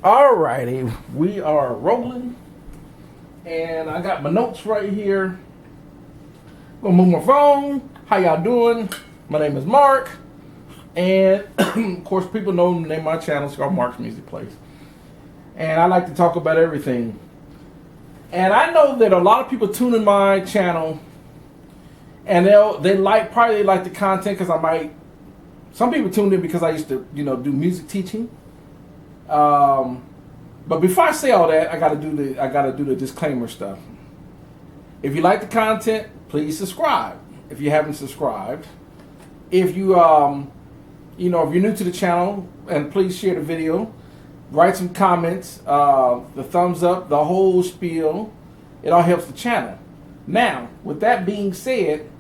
Alrighty, we are rolling, and I got my notes right here. Gonna move my phone. How y'all doing? My name is Mark, and of course, people know the name of my channel. It's called Mark's Music Place, and I like to talk about everything. And I know that a lot of people tune in my channel, and they like the content because I might. Some people tune in because I used to do music teaching. But before I say all that, I gotta do the disclaimer stuff. If you like the content, please subscribe. If you haven't subscribed, if you if you're new to the channel, and please share the video, write some comments, the thumbs up, the whole spiel. It all helps the channel. Now, with that being said,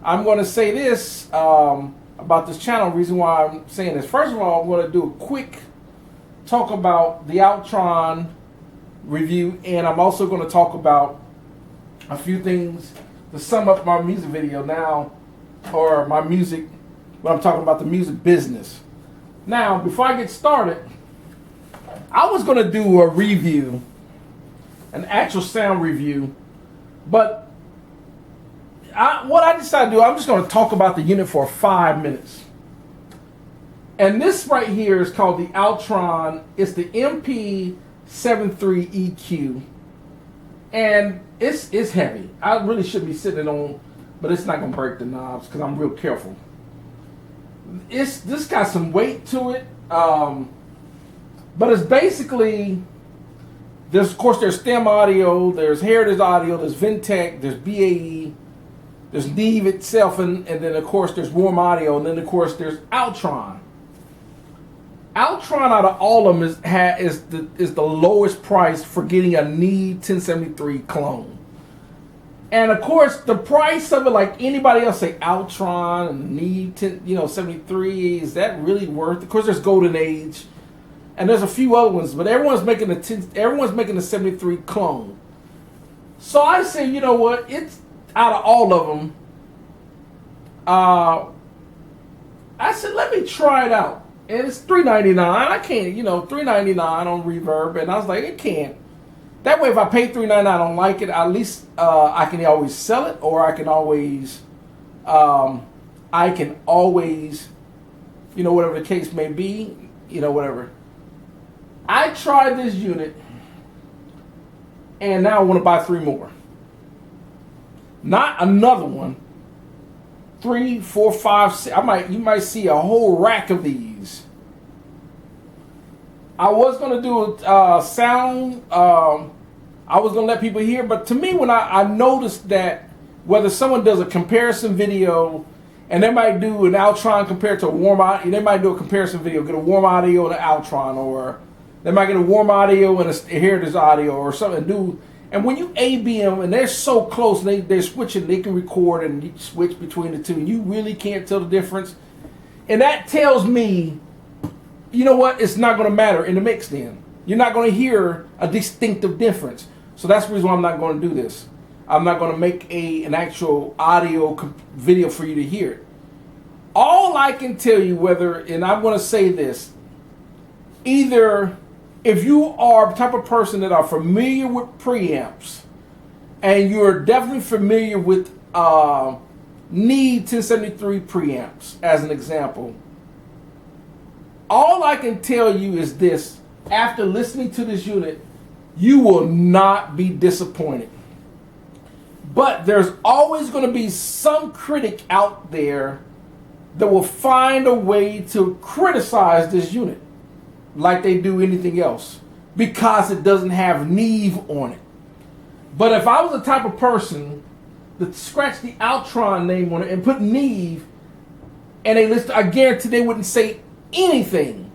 I'm going to say this about this channel. The reason why I'm saying this, first of all, I'm going to do a quick talk about the Alctron review, and I'm also going to talk about a few things to sum up my music video now, or my music, when I'm talking about the music business. Now, before I get started, I was going to do a review, an actual sound review, but what I decided to do, I'm just going to talk about the unit for 5 minutes. And this right here is called the Alctron. It's the MP73EQ. And it's heavy. I really shouldn't be sitting it on, but it's not going to break the knobs because I'm real careful. This got some weight to it. But it's basically, there's stem audio, there's Heritage audio, there's Ventec, there's BAE, there's Neve itself, and then of course there's Warm audio, and then of course there's Alctron. Alctron out of all of them is the lowest price for getting a Neve 1073 clone. And of course the price of it, like anybody else say, Alctron and Neve 73, is that really worth it? Of course there's Golden Age, and there's a few other ones, but everyone's making the 73 clone. So I say, you know what? It's out of all of them. I said, let me try it out. And it's $3.99. I can't, $3.99 on Reverb. And I was like, it can't. That way, if I pay $3.99, I don't like it, at least I can always sell it, or I can always, whatever the case may be, whatever. I tried this unit, and now I want to buy 3 more. Not another one. 3, 4, 5, 6. You might see a whole rack of these. I was gonna do a sound. I was gonna let people hear, but to me, when I noticed that whether someone does a comparison video, and they might do an Alctron compared to a Warm audio, they might do a comparison video, get a Warm audio and an Alctron, or they might get a Warm audio and a Heritage audio, or something. And when you A/B them, and they're so close, and they're switching, they can record and switch between the two, and you really can't tell the difference. And that tells me, you know what, it's not going to matter in the mix then. You're not going to hear a distinctive difference. So that's the reason why I'm not going to do this. I'm not going to make an actual audio video for you to hear it. All I can tell you, and I'm going to say this, either if you are the type of person that are familiar with preamps, and you're definitely familiar with Neve 1073 preamps, as an example, all I can tell you is this: after listening to this unit, you will not be disappointed. But there's always going to be some critic out there that will find a way to criticize this unit, like they do anything else, because it doesn't have Neve on it. But if I was the type of person that scratched the Alctron name on it and put Neve, and they list, I guarantee they wouldn't say anything.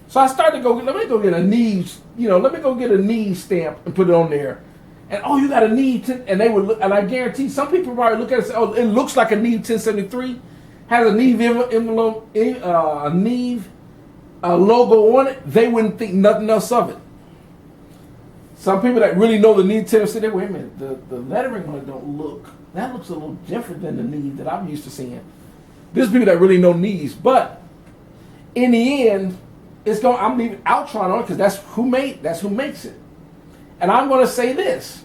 So I started to go, let me go get a Neve, let me go get a Neve stamp and put it on there. And you got a Neve, and they would look, and I guarantee some people probably look at it and say, oh, it looks like a Neve 1073, has a Neve envelope, a Neve logo on it. They wouldn't think nothing else of it. Some people that really know the Neve 1073, wait a minute, the lettering on it that looks a little different than the Neve that I'm used to seeing. There's people that really know Neves, but in the end, I'm leaving Alctron on because that's who makes it. And I'm going to say this.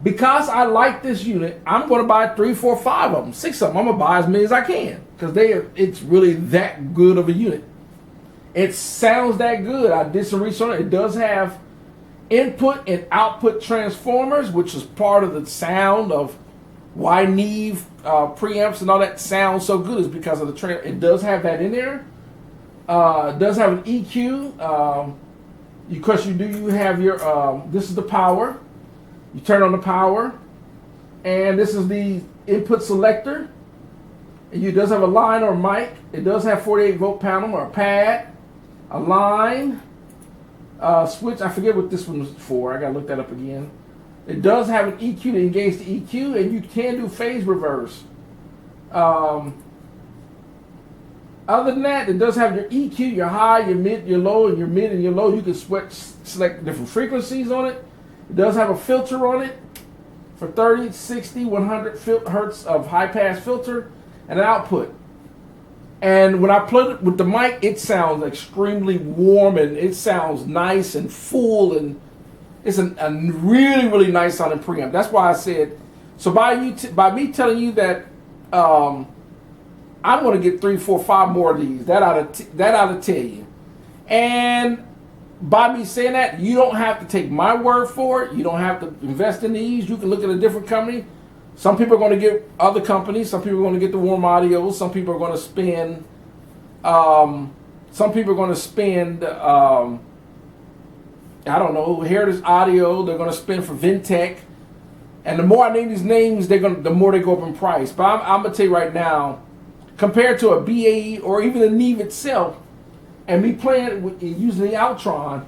Because I like this unit, I'm going to buy 3, 4, 5 of them, 6 of them. I'm going to buy as many as I can because it's really that good of a unit. It sounds that good. I did some research on it. It does have input and output transformers, which is part of the sound of why Neve preamps and all that sounds so good is because of the it does have that in there. It does have an EQ. Because you have your this is the power. You turn on the power, and this is the input selector. It does have a line or mic. It does have 48 volt panel or a pad, a line, switch. I forget what this one was for. I gotta look that up again. It does have an EQ to engage the EQ, and you can do phase reverse. Other than that, it does have your EQ, your high, your mid, your low, and your mid and your low. You can select different frequencies on it. It does have a filter on it for 30, 60, 100 hertz of high pass filter and an output. And when I plug it with the mic, it sounds extremely warm and it sounds nice and full, and it's a really, really nice sounding preamp. That's why I said, so by me telling you that I'm going to get 3, 4, 5 more of these, that ought to tell you. And by me saying that, you don't have to take my word for it. You don't have to invest in these. You can look at a different company. Some people are going to get other companies. Some people are going to get the warm audio. Some people are going to spend. Some people are going to spend. I don't know. Heritage Audio. They're going to spend for Ventec. And the more I name these names, the more they go up in price. But I'm going to tell you right now, compared to a BAE or even a Neve itself, and me playing using the Alctron,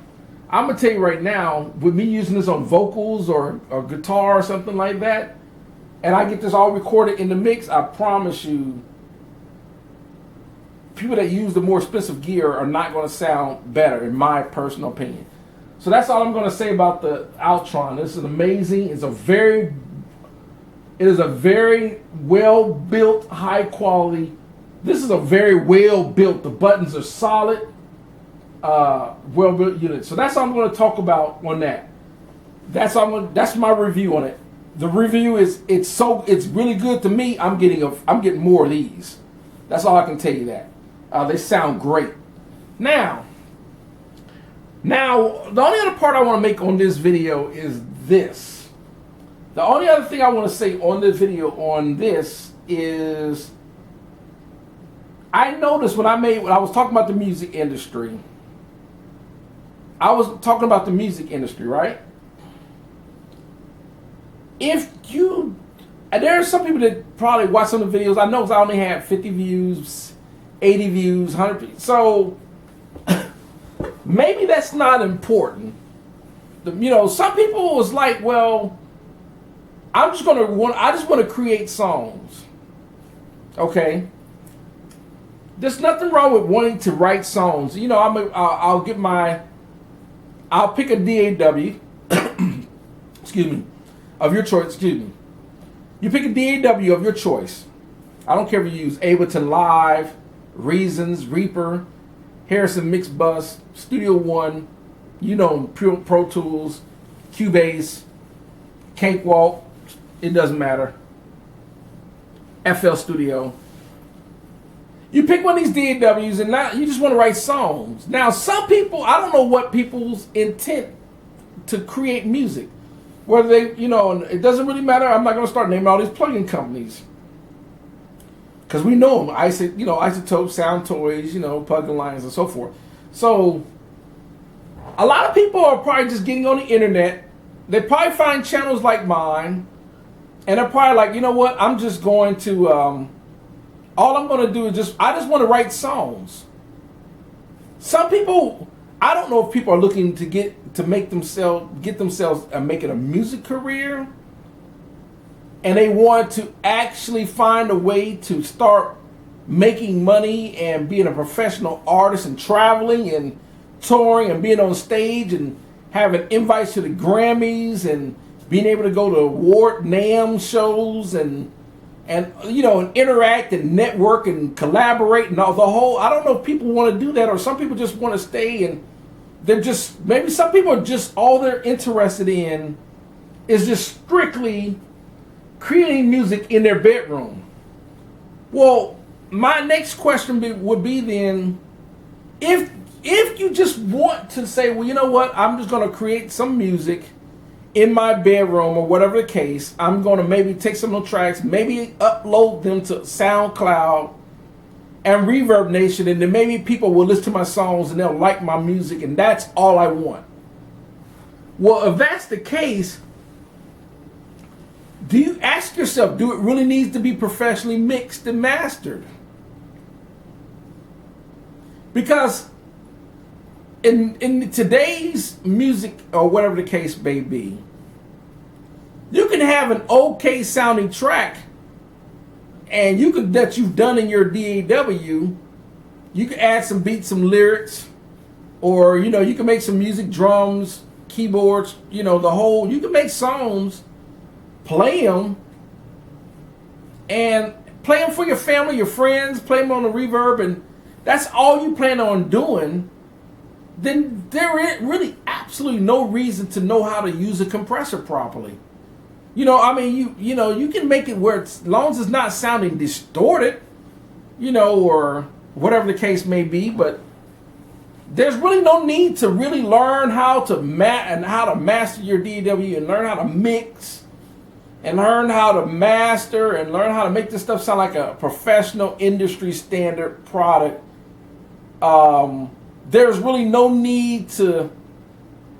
I'm gonna tell you right now, with me using this on vocals or guitar or something like that, and I get this all recorded in the mix, I promise you, people that use the more expensive gear are not going to sound better, in my personal opinion. So that's all I'm going to say about the Alctron. This is amazing. It is a very well built, high quality. This is a very well built. The buttons are solid, well built unit. So that's all I'm going to talk about on that. That's my review on it. The review is it's really good to me. I'm getting more of these. That's all I can tell you. That they sound great. Now the only other part I want to make on this video is this. The only other thing I want to say on this video on this is I noticed when I was talking about the music industry. I was talking about the music industry, right? There are some people that probably watch some of the videos. I know I only had 50 views, 80 views, 100 views. So maybe that's not important. Some people was like, well, I just want to create songs. Okay. There's nothing wrong with wanting to write songs. I'll pick a DAW. Excuse me. Of your choice. Excuse me. You pick a DAW of your choice. I don't care if you use Ableton Live, Reasons, Reaper, Harrison Mix Bus, Studio One, Pro Tools, Cubase, Cakewalk. It doesn't matter. FL Studio. You pick one of these DAWs and now you just want to write songs. Now, some people, I don't know what people's intent to create music. Whether they, it doesn't really matter. I'm not going to start naming all these plugin companies. Because we know them. Isotope, Sound Toys, Plugin Lines, and so forth. So, a lot of people are probably just getting on the internet. They probably find channels like mine. And they're probably like, you know what? I'm just going to, all I'm going to do is I just want to write songs. Some people, I don't know if people are looking to get themselves making a music career, and they want to actually find a way to start making money and being a professional artist and traveling and touring and being on stage and having invites to the Grammys and being able to go to award NAMM shows and and and interact and network and collaborate and all the whole. I don't know if people want to do that, or some people just want to stay and they're just, maybe some people are just, all they're interested in is just strictly creating music in their bedroom. Well, my next question would be then, if you just want to say, well, you know what, I'm just going to create some music in my bedroom or whatever the case, I'm going to maybe take some of the tracks, maybe upload them to SoundCloud and Reverb Nation, and then maybe people will listen to my songs and they'll like my music, and that's all I want. Well, if that's the case, do you ask yourself, do it really need to be professionally mixed and mastered? Because in today's music, or whatever the case may be, you can have an okay sounding track, and that you've done in your DAW. You can add some beats, some lyrics, or you can make some music, drums, keyboards, the whole. You can make songs, play them, and play them for your family, your friends. Play them on the reverb, and that's all you plan on doing. Then there is really absolutely no reason to know how to use a compressor properly. You can make it where as long as it's not sounding distorted, or whatever the case may be, but there's really no need to really learn how to master your DAW, and learn how to mix, and learn how to master, and learn how to make this stuff sound like a professional industry standard product. There's really no need to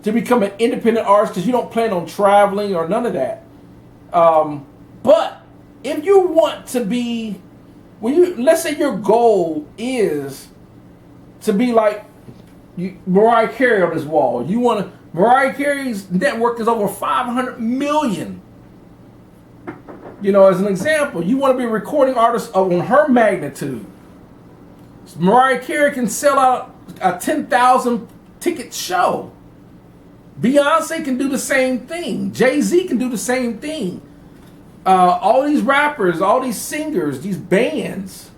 become an independent artist, because you don't plan on traveling or none of that. But if you want to be, let's say your goal is to be like Mariah Carey on this wall. Mariah Carey's network is over 500 million. As an example, you want to be a recording artist on her magnitude. Mariah Carey can sell out a 10,000 ticket show. Beyonce can do the same thing. Jay-Z can do the same thing. All these rappers, all these singers, these bands,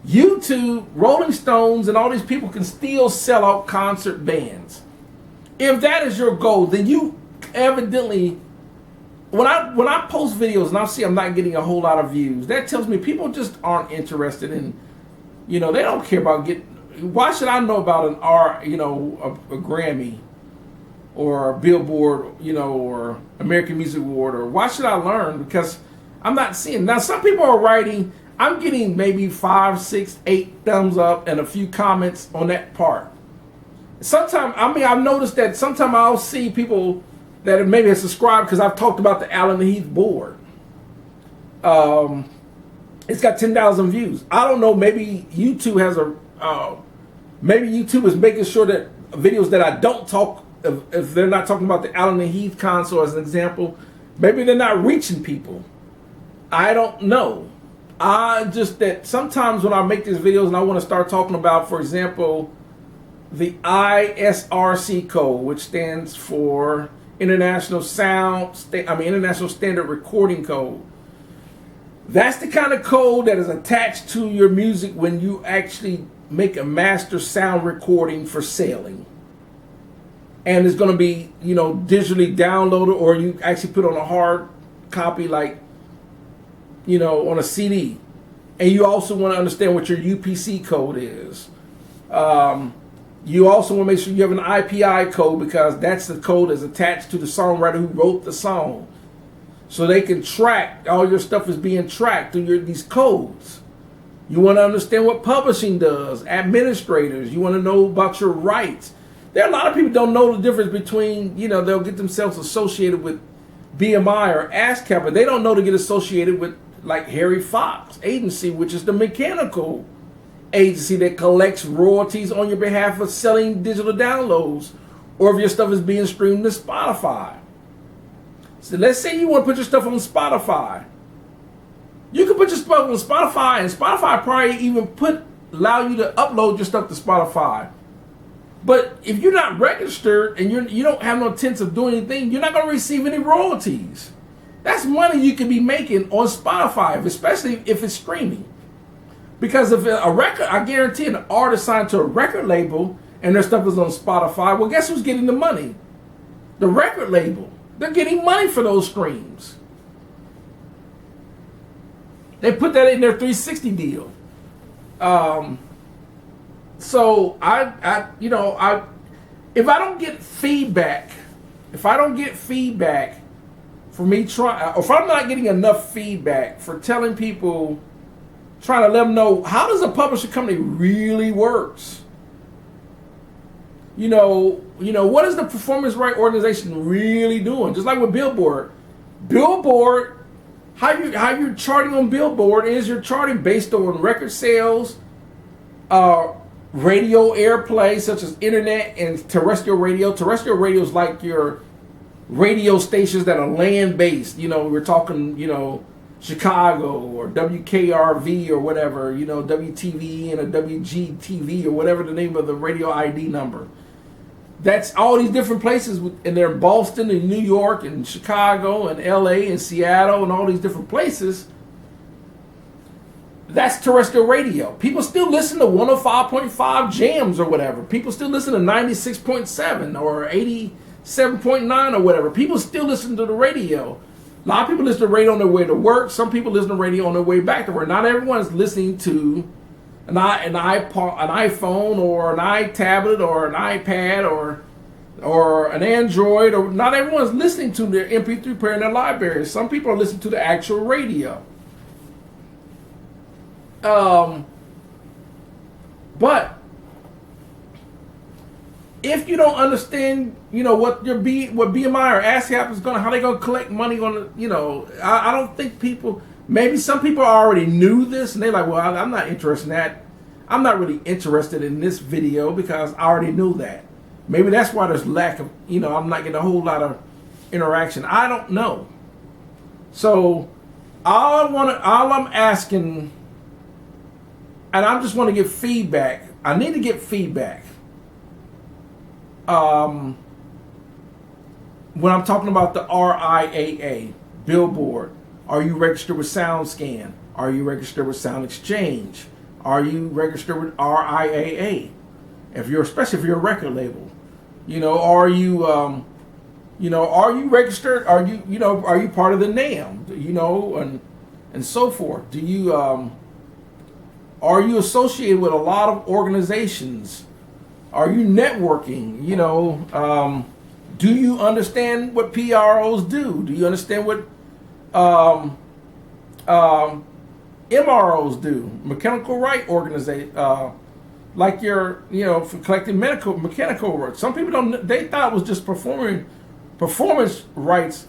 YouTube, Rolling Stones, and all these people can still sell out concert bands. If that is your goal, then you evidently, when I post videos and I see I'm not getting a whole lot of views, that tells me people just aren't interested in, they don't care about why should I know about a Grammy or a Billboard, or American Music Award, or why should I learn? Because I'm not seeing. Now, some people are writing, I'm getting maybe 5, 6, 8 thumbs up and a few comments on that part. Sometimes, I've noticed that sometimes I'll see people that maybe have subscribed because I've talked about the Allen Heath board. It's got 10,000 views. I don't know, maybe YouTube has maybe YouTube is making sure that videos that I don't talk, if they're not talking about the Allen and Heath console as an example, maybe they're not reaching people. I don't know. That sometimes when I make these videos and I want to start talking about, for example, the ISRC code, which stands for International Standard Recording Code. That's the kind of code that is attached to your music when you actually make a master sound recording for selling. And it's going to be, digitally downloaded, or you actually put on a hard copy, like, on a CD. And you also want to understand what your UPC code is. You also want to make sure you have an IPI code, because that's the code that's attached to the songwriter who wrote the song. So they can track, all your stuff is being tracked through these codes. You want to understand what publishing does, administrators. You want to know about your rights. There are a lot of people who don't know the difference between, they'll get themselves associated with BMI or ASCAP, but they don't know to get associated with, like, Harry Fox Agency, which is the mechanical agency that collects royalties on your behalf of selling digital downloads, or if your stuff is being streamed to Spotify. So let's say you want to put your stuff on Spotify. You can put your stuff on Spotify, and Spotify probably even allow you to upload your stuff to Spotify. But if you're not registered and you don't have no intent of doing anything, you're not going to receive any royalties. That's money you could be making on Spotify, especially if it's streaming. Because if a record, I guarantee an artist signed to a record label and their stuff is on Spotify, well, guess who's getting the money? The record label. They're getting money for those streams. They put that in their 360 deal. So if I don't get feedback, for me trying, or if I'm not getting enough feedback for telling people, trying to let them know how does a publishing company really works. What is the performance right organization really doing? Just like with Billboard. How you're charting on Billboard is you're charting based on record sales, radio airplay, such as internet and terrestrial radio. Terrestrial radio is like your radio stations that are land-based. We're talking, Chicago or WKRV or whatever, WTV and a WGTV or whatever the name of the radio ID number. That's all these different places, and they're Boston and New York and Chicago and LA and Seattle and all these different places. That's terrestrial radio. People still listen to 105.5 jams or whatever. People still listen to 96.7 or 87.9 or whatever. People still listen to the radio. A lot of people listen to radio on their way to work. Some people listen to radio on their way back to work. Not everyone's listening to an iPhone or an iTablet or an iPad or an Android, or not everyone's listening to their MP3 player in their library. Some people are listening to the actual radio. But if you don't understand, what BMI or ASCAP is how they're gonna collect money on, I don't think people. Maybe some people already knew this and they're like, well, I'm not interested in that. I'm not really interested in this video because I already knew that. Maybe that's why there's lack of, I'm not getting a whole lot of interaction. I don't know. So all I'm asking, and I just want to get feedback. I need to get feedback. When I'm talking about the RIAA, Billboard, are you registered with SoundScan? Are you registered with Sound Exchange? Are you registered with RIAA? Especially if you're a record label, are you registered? Are you part of the NAM? And so forth. Do you are you associated with a lot of organizations? Are you networking? Do you understand what PROs do? Do you understand what MROs do? Mechanical right organization, like your, for collecting mechanical work. Some people they thought it was just performance rights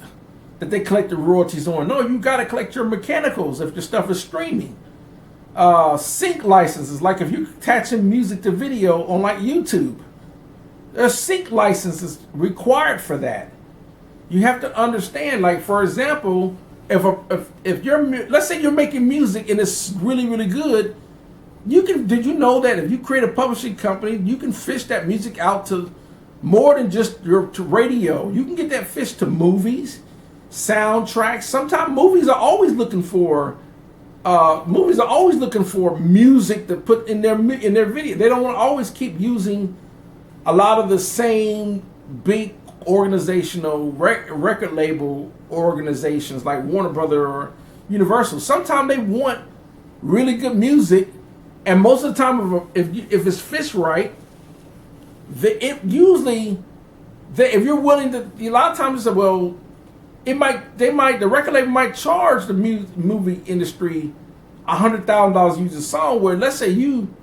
that they collected royalties on. No, you got to collect your mechanicals if your stuff is streaming. Sync licenses, like if you're attaching music to video on like YouTube, there's sync licenses required for that. You have to understand, like for example, if you're, let's say you're making music and it's really, really good, did you know that if you create a publishing company, you can fish that music out to more than just to radio. You can get that fish to movies, soundtracks. Sometimes movies are always looking for music to put in their video. They don't want to always keep using a lot of the same big organizational record label organizations like Warner Brother or Universal. Sometimes they want really good music, and most of the time, if it's fished right, if you're willing to, a lot of times they say, well, the record label might charge the movie industry $100,000 to use a song. Where let's say you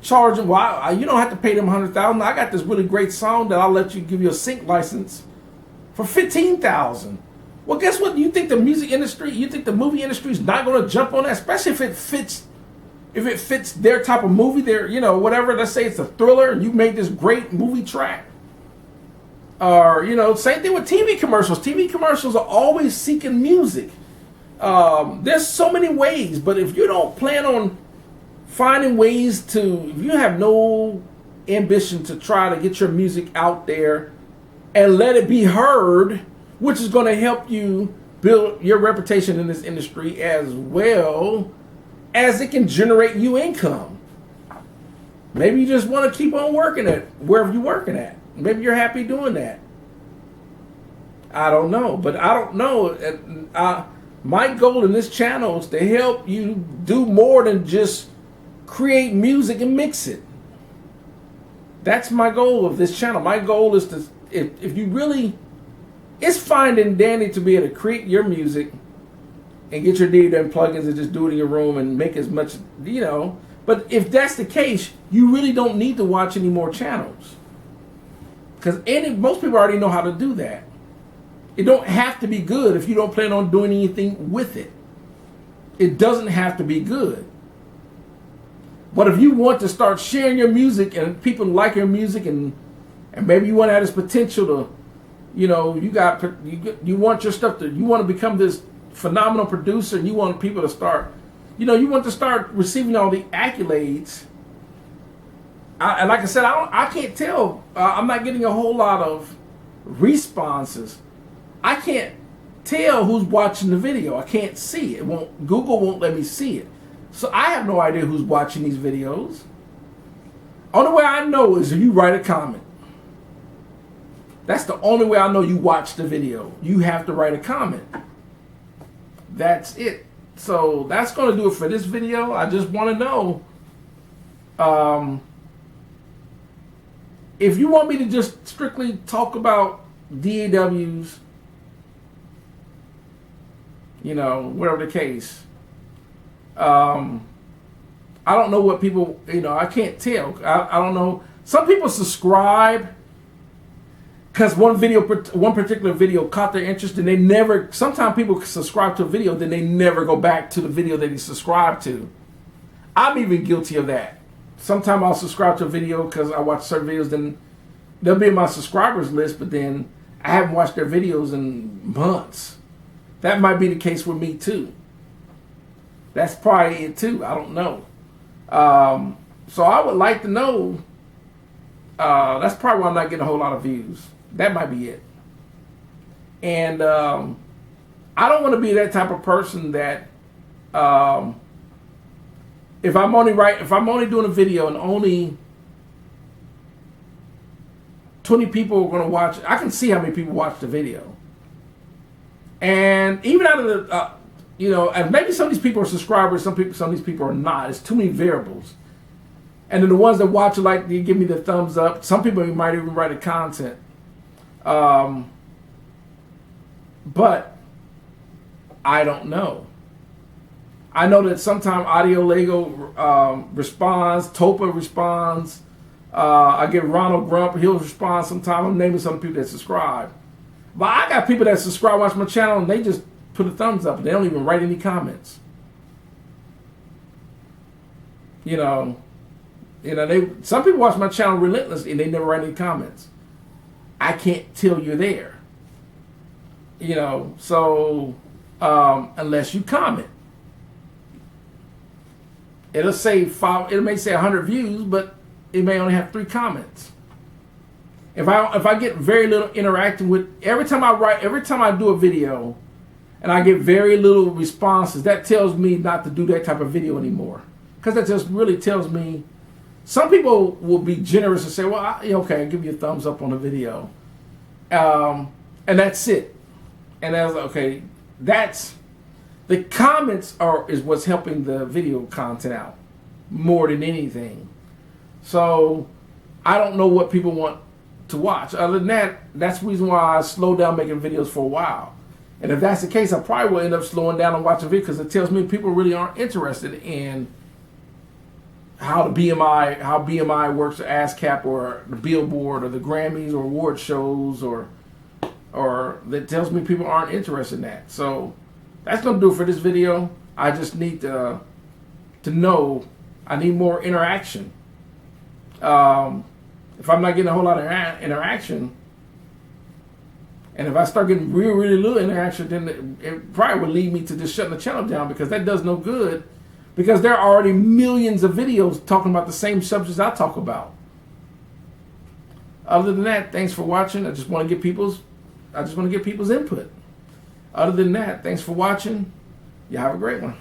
charge them, well, you don't have to pay them $100,000. I got this really great song that I'll let you give you a sync license for $15,000. Well, guess what? You think the movie industry is not going to jump on that, especially if it fits their type of movie, whatever. Let's say it's a thriller and you made this great movie track. Or, same thing with TV commercials. TV commercials are always seeking music. There's so many ways, but if you don't plan on finding ways if you have no ambition to try to get your music out there and let it be heard, which is going to help you build your reputation in this industry as well as it can generate you income. Maybe you just want to keep on working at wherever you're working at. Maybe you're happy doing that. I don't know, but I don't know. My goal in this channel is to help you do more than just create music and mix it. That's my goal of this channel. My goal is to, if you really, it's fine and dandy to be able to create your music and get your DAW plugins and just do it in your room and make as much, you know. But if that's the case, you really don't need to watch any more channels. Because most people already know how to do that. It don't have to be good if you don't plan on doing anything with it. It doesn't have to be good. But if you want to start sharing your music and people like your music and maybe you want to have this potential to, you know, you want your stuff to, you want to become this phenomenal producer and you want people to start, you know, you want to start receiving all the accolades. And like I said, I can't tell. I'm not getting a whole lot of responses. I can't tell who's watching the video. I can't see it. Google won't let me see it. So I have no idea who's watching these videos. Only way I know is if you write a comment. That's the only way I know you watched the video. You have to write a comment. That's it. So that's going to do it for this video. I just want to know if you want me to just strictly talk about DAWs, you know, whatever the case. I don't know what people, you know, I can't tell. I don't know. Some people subscribe because one particular video caught their interest and they never, sometimes people subscribe to a video, then they never go back to the video that they subscribed to. I'm even guilty of that. Sometimes I'll subscribe to a video because I watch certain videos, then they'll be in my subscribers list, but then I haven't watched their videos in months. That might be the case with me too. That's probably it too. I don't know. So I would like to know. That's probably why I'm not getting a whole lot of views. That might be it. And I don't want to be that type of person that if I'm only doing a video and only 20 people are going to watch it, I can see how many people watch the video. And even out of the, you know, and maybe some of these people are subscribers, some of these people are not. It's too many variables. And then the ones that watch it, like, they give me the thumbs up. Some people might even write a comment. But I don't know. I know that sometimes Audio Lego responds, Topa responds. I get Ronald Grump, he'll respond sometimes. I'm naming some people that subscribe. But I got people that subscribe, watch my channel, and they just put a thumbs up. They don't even write any comments. You know, some people watch my channel relentlessly and they never write any comments. I can't tell you're there. You know, so unless you comment. It may say 100 views, but it may only have 3 comments. If I get very little interacting with, every time I do a video and I get very little responses, that tells me not to do that type of video anymore. Because that just really tells me, some people will be generous and say, well, okay, I'll give you a thumbs up on the video. And that's it. And I was like, okay, the comments is what's helping the video content out more than anything. So I don't know what people want to watch. Other than that, that's the reason why I slowed down making videos for a while. And if that's the case, I probably will end up slowing down and watching videos because it tells me people really aren't interested in how BMI works, or ASCAP, or the Billboard, or the Grammys, or award shows, or that tells me people aren't interested in that. So that's gonna do it for this video. I just need to know I need more interaction. If I'm not getting a whole lot of interaction, and if I start getting really little interaction, then it probably would lead me to just shutting the channel down, because that does no good, because there are already millions of videos talking about the same subjects I talk about. Other than that, thanks for watching. I just want to get people's input. Other than that, thanks for watching. You have a great one.